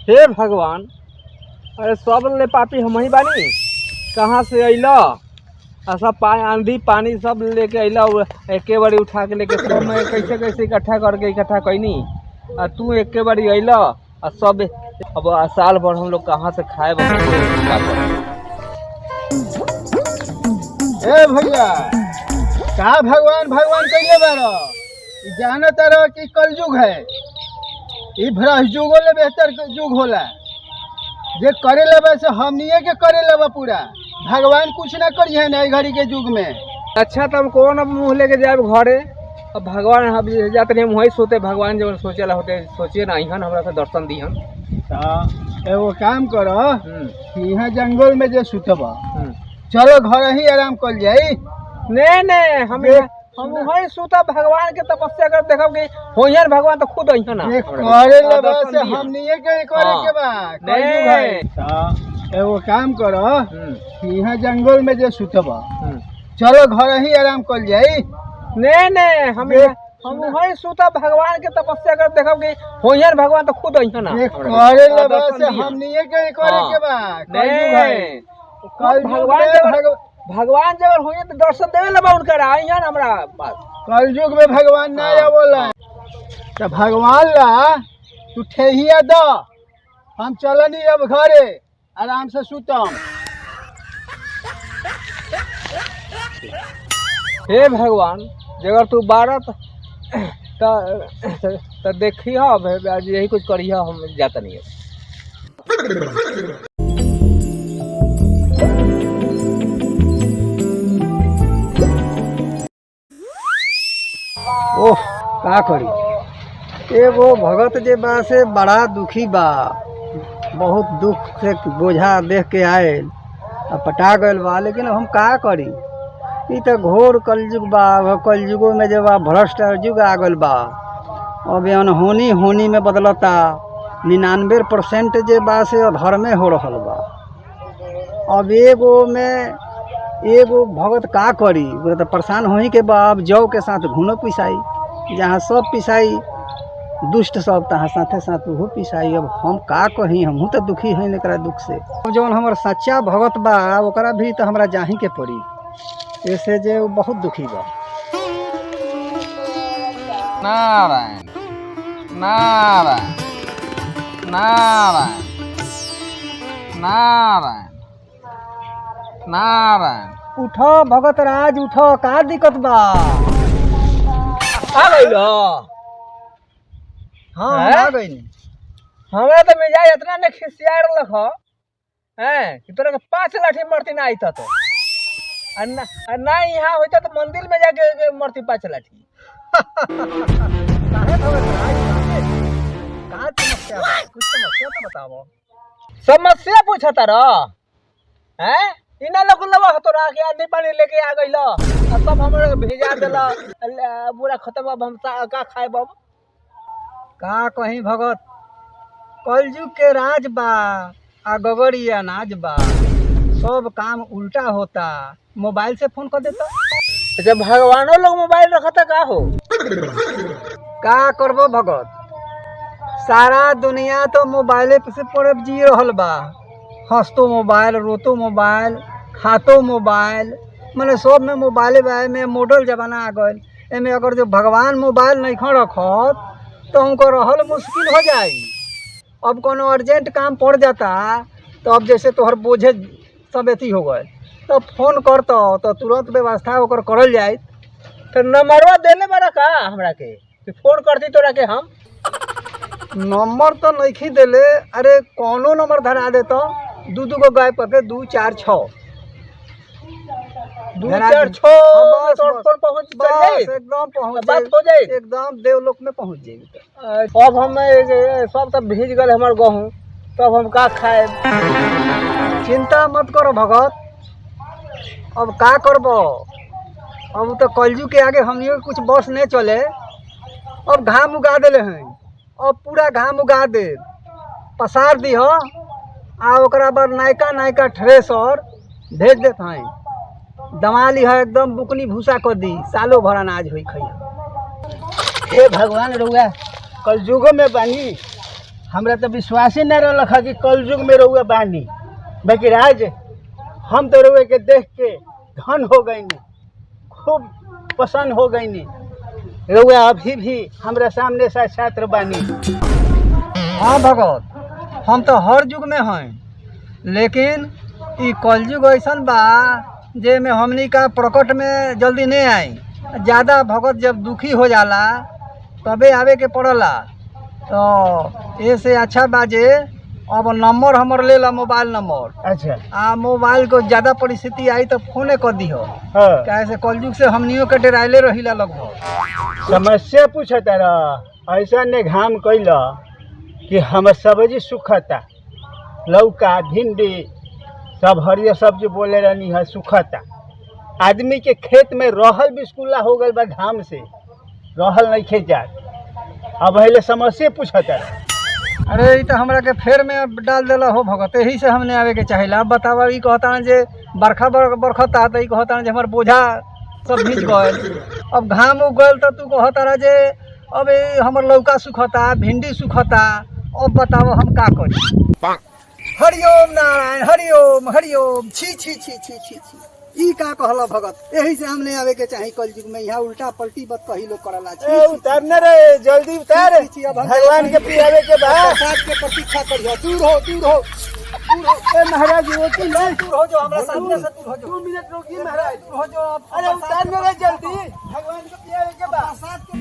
हे भगवान, अरे सब ले पापी हम ही बानी। कहाँ से अइला? सब आंधी पानी सब लेके अइला, एके बारी उठा के लेके सब मैं कैसे कैसे इकट्ठा कैनी। आ तू एके बारी अइला आ सब। अब साल भर हम लोग कहाँ से खाए? ए भैया, का भगवान भगवान कैले बारो? जाना तारो कि कलयुग है। ई भ्रष्ट युगो ले बेहतर युग होला। जे करे लेबा से हमनिए के करे लेबा पूरा। भगवान कुछ ना करिए ना घड़ी के युग में। अच्छा तब कौन अब मुँह लेके जाए घरे? अब भगवान हम जाते नहीं, वही सोते भगवान जब सोचेला होते सोचिए ना, अहन हमरा से दर्शन दिहन। एगो काम करो, यहाँ जंगल में जे सुतबा, चलो घर ही आराम कर जाई। ने हम वही सुता भगवान के तपस्या कर देखब कि होयन भगवान तो खुद अइहन ना करे लेबा से हमनिए के करे के बा। कलयुग है। एगो काम करो, यहाँ जंगल में जे सुतबा, चलो घर ही आराम कर जाई। ने हम वही सुता भगवान के तपस्या कर देखब कि होयन भगवान तो खुद अइहन ना करे लेबा से हमनिए के करे के बा। कलयुग है। भगवान जब होइए तो दर्शन देवे लेबा उनकर अइहन हमरा पास। कलयुग में भगवान ना आवला। तो भगवान ला तू ठेहिया द, हम चलनी अब घरे आराम से सुतम। हे भगवान, जगर तू बारह तो देखिए आज यही कुछ करिए, हम जाता नहीं है। ओह का करी, एगो भगत जे बा से बड़ा दुखी बा। बहुत दुख से बोझा देख के आए, अब पटा गयल बा। लेकिन हम का करी, ई तो घोर कलयुग बा। कलयुगो में जब भ्रष्ट युग आ गल बा, अब अनहोनी होनी में बदलता। 99% जे बा से अधर्मे हो रहल बा। अब एगो भगत का करी, वो तो परेशान होई के बा। अब जौ के साथ घुनो पिसाई, जहाँ सब पिसाई दुष्ट सब, तहाँ साथे साथ वो पिसाई। अब हम का कही, हमहू तो दुखी है एकरा दुख से। अब जौन हमर सच्चा भगत बा ओकरा भी तो हमरा जाही के पड़ी, ऐसे जे वो बहुत दुखी बा। नारायण नारायण नारायण नारायण नारायण। उठो भगत राज, उठो, का दिक्कत बा? आ गइल? हाँ आ गई। हमरा तो मिजाज इतना ने खिसिया रख हैं कि तोरा के 5 लाठी मरती ना आईता तो ना यहाँ होता तो मंदिर में जाके मरती 5 लाठी। काहे भगत राज, का समस्या बा? कुछ समस्या तो बताओ। समस्या पूछता रह हैं? इना लोग लवा तोरा के आंधी पानी लेके आ गइल, सब हमरे भेजा देला पूरा खत्म। अब हम का खाए बाबू? का कहीं भगत, कलयुग के राज बा, आ गगरी अनाज बा। सब काम उल्टा होता। मोबाइल से फोन कर देता। अच्छा भगवानों लोग मोबाइल रखता का हो? का करबो भगत, सारा दुनिया तो मोबाइले से पर जी रहल बा। हंसतो मोबाइल, रोतो मोबाइल, खातो मोबाइल, मैंने सब में मोबाइले बा। में मॉडल जमाना आ गए। एमे अगर जो भगवान मोबाइल नहीं खा रखत तो उनको रहल मुश्किल हो जाई। अब कोनो अर्जेंट काम पड़ जाता तो अब जैसे तोहर बोझे सब एथी हो गए तो फोन करता तो तुरंत व्यवस्था ओकर करल जाए। तो नंबरवा देले बड़ा का हमरा के कि फोन करती तोरा के हम? नंबर तो नहीं देले। अरे कौनो नंबर धरा देता, 2 गो गाय पके 2 4 6 2 4 6 तोर पहुंच जाए, एकदम पहुंच बात हो जाए, एकदम देवलोक में पहुंच जाए। अब हम सब तब भीज गए हमार गहूँ, तब हम का खाए? चिंता मत करो भगत, अब का करबो? अब तो कलयुग के आगे हमनियों कुछ बस नहीं चले। अब घाम उगा देले हैं, अब पूरा घाम उगा दे, पसार दी हो आ ओकरा बाद नयका थ्रेसर भेज देते हैं। दमाली है एकदम बुकनी भूसा कर दी, सालों भर अनाज हुई खैया। हे भगवान रउआ कलयुगो में बानी, हमरा तो विश्वास ही न रहा कि कल युग में रहुआ बानी। बाकी राज हम तो रहुए के देख के धन हो गई, खूब पसंद हो गई। रहुआ अभी भी हमरा सामने सा छात्र बानी। हाँ भगत, हम तो हर युग में हैं, लेकिन ई कलयुग ऐसन बा जे में हमनी का प्रकट में जल्दी नहीं आई। ज़्यादा भगत जब दुखी हो जाला तबे आवे के पड़ला। तो ऐसे अच्छा बाजे अब नंबर हमर ले ला, मोबाइल नंबर। अच्छा। आ मोबाइल को ज़्यादा परिस्थिति आई तो फोने कर दी हो। हाँ। कैसे कलयुग से हमनियों के डेराइले रहिला लगभग। समस्या पूछता रहा, ऐसा ने घाम कैला कि हम सब्जी सुखता, लौका भिंडी सब हरियर सब्जी बोले रहनी है सुखता। आदमी के खेत में रहल बिस्कुला हो गल बा, घाम से रहल नहीं खे जात। अब पहले समस्या पूछता रहा। अरे ई तो हमरा के फेर में डाल देला हो भगत, यही से हमने आवे के चाहिला। अब बतावा, ई कहता जे बरखा बरखता तो ई कहता जे हमार बोझा सब भीज गए। अब घाम उग गल तो तू कहता रहा जे अब हमर लौका सुखता, भिंडी सुखता। अब बताओ हम का करी। हरिओम नारायण, हरिओम हरिओम। छी छी छी छी छी छी, ई का कहला भगत, यही से हमने आवे के चाही कल युग में। यहाँ उल्टा पलटी बात कही लोग करला। उतारने रे, जल्दी उतार, भगवान के पियावे के बाद साथ के प्रतीक्षा करियो। दूर हो, दूर हो, दूर हो। ए महाराज वो की नहीं, दूर हो जो, हमरा सामने से दूर हो जो। 2 मिनट रुकी महाराज। दूर हो जो। अरे उतारने रे जल्दी, भगवान के पियावे के बाद। साथ के